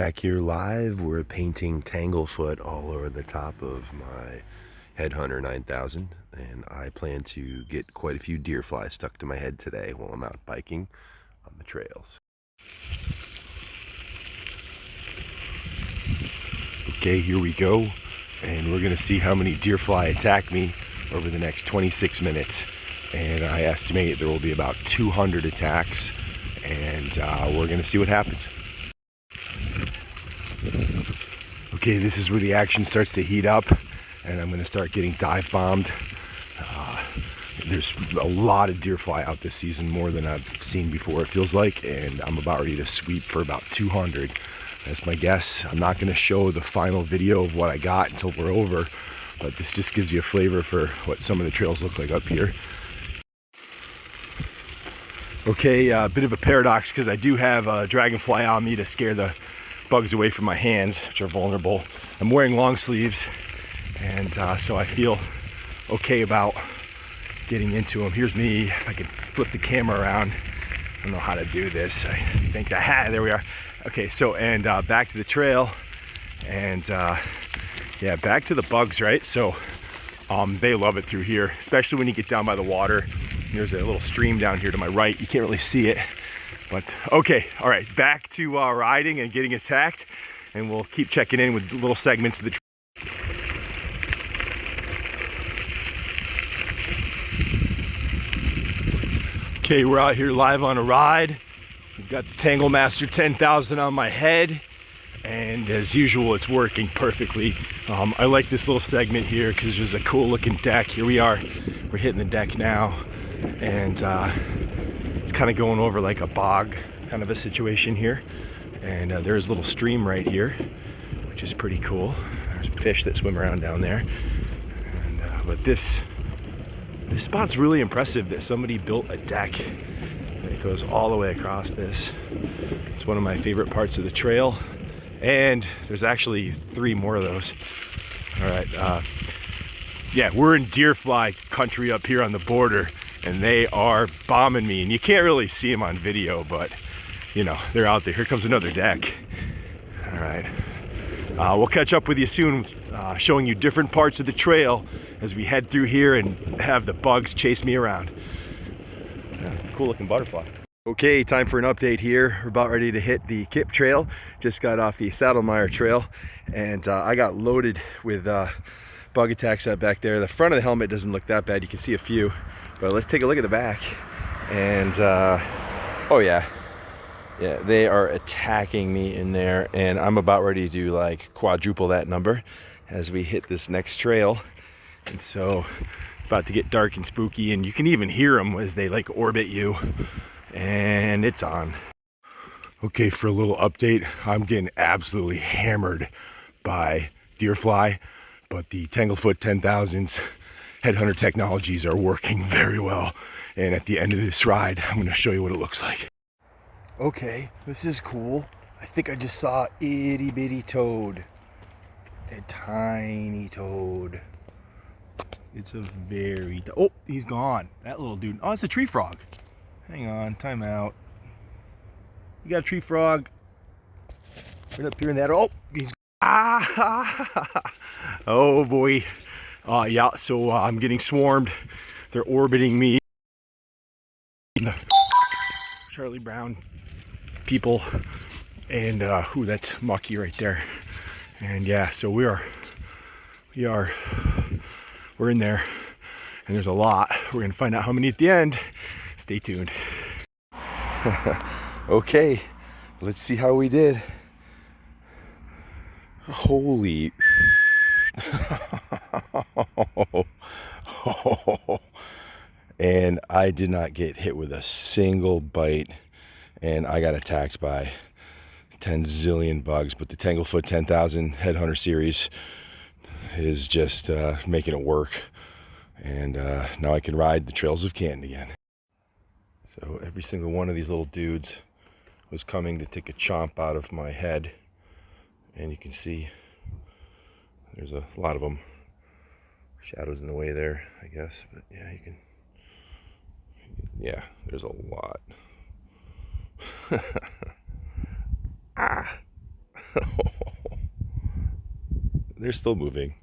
back here live. We're painting Tanglefoot all over the top of my Headhunter 9000, and I plan to get quite a few Deerflies stuck to my head today while I'm out biking on the trails. Okay, here we go, and we're gonna see how many Deerfly attack me over the next 26 minutes. And I estimate there will be about 200 attacks, and we're gonna see what happens. Okay, this is where the action starts to heat up, and I'm gonna start getting dive bombed. There's a lot of Deerfly out this season, more than I've seen before, it feels like, and I'm about ready to sweep for about 200. That's my guess. I'm not gonna show the final video of what I got until we're over, but this just gives you a flavor for what some of the trails look like up here. Okay, a bit of a paradox, because I do have a Dragonfly on me to scare the bugs away from my hands, which are vulnerable. I'm wearing long sleeves, and so I feel okay about getting into them. Here's me. If I can flip the camera around. I don't know how to do this. I think I had. There we are. Okay, so and back to the trail, and yeah, back to the bugs, right? So they love it through here, especially when you get down by the water. There's a little stream down here to my right. You can't really see it, but okay. All right, back to riding and getting attacked, and we'll keep checking in with little segments of the Okay, we're out here live on a ride. We've got the Tanglemaster 10,000 on my head, and as usual, it's working perfectly. I like this little segment here because there's a cool looking deck. Here we are. We're hitting the deck now, and it's kind of going over like a bog kind of a situation here. And there's a little stream right here, which is pretty cool. There's fish that swim around down there. And, but this spot's really impressive that somebody built a deck that goes all the way across this. It's one of my favorite parts of the trail, and there's actually 3 more of those. All right, yeah, we're in Deerfly country up here on the border, and they are bombing me, and you can't really see them on video, but you know, they're out there. Here comes another deck. All right, we'll catch up with you soon, showing you different parts of the trail as we head through here and have the bugs chase me around. Cool looking butterfly. Okay, time for an update here. We're about ready to hit the Kip Trail. Just got off the Saddlemeyer Trail, and I got loaded with bug attacks out back there. The front of the helmet doesn't look that bad. You can see a few, but let's take a look at the back. And oh yeah, they are attacking me in there, and I'm about ready to like quadruple that number as we hit this next trail. And so about to get dark and spooky, and you can even hear them as they like orbit you, and it's on. Okay, for a little update, I'm getting absolutely hammered by Deerfly, but the Tanglefoot 10,000s Headhunter Technologies are working very well. And at the end of this ride, I'm going to show you what it looks like. Okay, this is cool. I think I just saw itty bitty toad, a tiny toad. It's a very, oh, he's gone. That little dude. Oh, it's a tree frog. Hang on, time out. You got a tree frog right up here in that. Oh, he's, oh boy. Yeah, so I'm getting swarmed. They're orbiting me. Charlie Brown people. And ooh, that's Mucky right there. And yeah, so we're in there, and there's a lot. We're gonna find out how many at the end. Stay tuned. Okay, let's see how we did. Holy. And I did not get hit with a single bite, and I got attacked by 10 zillion bugs, but the Tanglefoot 10,000 Headhunter series is just making it work, and now I can ride the trails of Canton again. So every single one of these little dudes was coming to take a chomp out of my head, and you can see there's a lot of them. Shadows in the way there, I guess, but yeah, you can, yeah, there's a lot. Ah. They're still moving.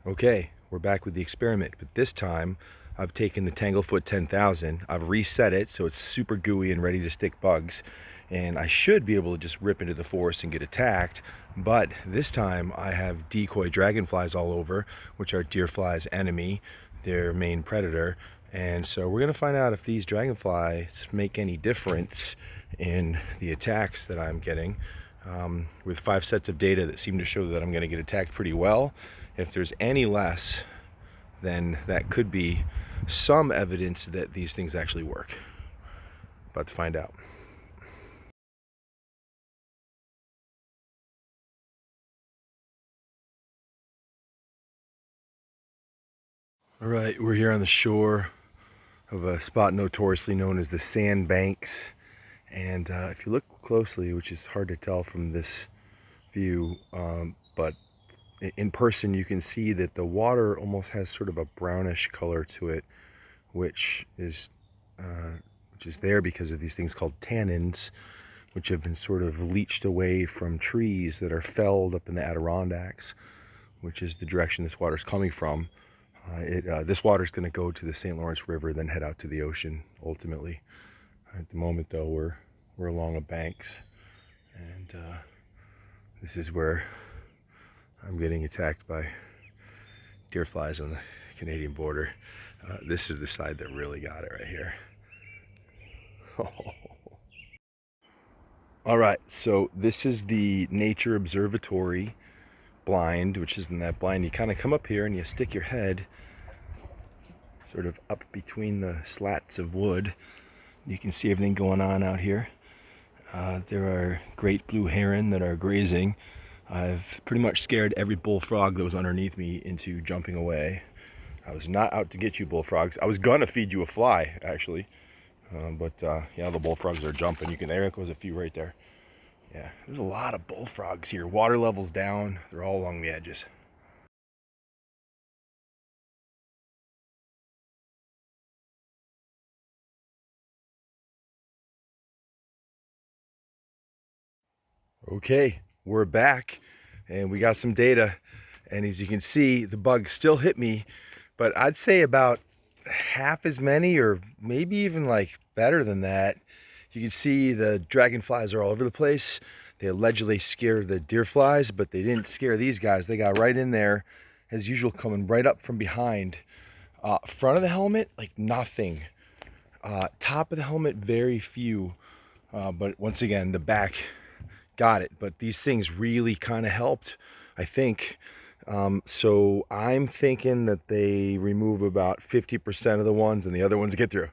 Okay, we're back with the experiment, but this time I've taken the Tanglefoot 10,000, I've reset it so it's super gooey and ready to stick bugs, and I should be able to just rip into the forest and get attacked, but this time I have decoy dragonflies all over, which are Deerflies' enemy, their main predator, and so we're going to find out if these dragonflies make any difference in the attacks that I'm getting. With 5 sets of data that seem to show that I'm going to get attacked pretty well. If there's any less, then that could be some evidence that these things actually work. About to find out. All right, we're here on the shore of a spot notoriously known as the Sandbanks. And if you look closely, which is hard to tell from this view, but in person you can see that the water almost has sort of a brownish color to it, which is there because of these things called tannins, which have been sort of leached away from trees that are felled up in the Adirondacks, which is the direction this water is coming from. This water is going to go to the St. Lawrence River, then head out to the ocean ultimately. At the moment though, we're along the banks, and this is where I'm getting attacked by deerflies on the Canadian border. This is the side that really got it right here. All right, so this is the Nature Observatory blind, which is in that blind. You kind of come up here and you stick your head sort of up between the slats of wood. You can see everything going on out here. There are great blue heron that are grazing. I've pretty much scared every bullfrog that was underneath me into jumping away. I was not out to get you, bullfrogs. I was gonna feed you a fly, actually. But yeah, the bullfrogs are jumping. There goes a few right there. Yeah, there's a lot of bullfrogs here. Water level's down. They're all along the edges. Okay, we're back and we got some data. And as you can see, the bug still hit me, but I'd say about half as many, or maybe even like better than that. You can see the dragonflies are all over the place. They allegedly scared the deerflies, but they didn't scare these guys. They got right in there, as usual, coming right up from behind. Front of the helmet, like nothing. Top of the helmet, very few. But once again, the back got it. But these things really kind of helped, I think. So I'm thinking that they remove about 50% of the ones and the other ones get through.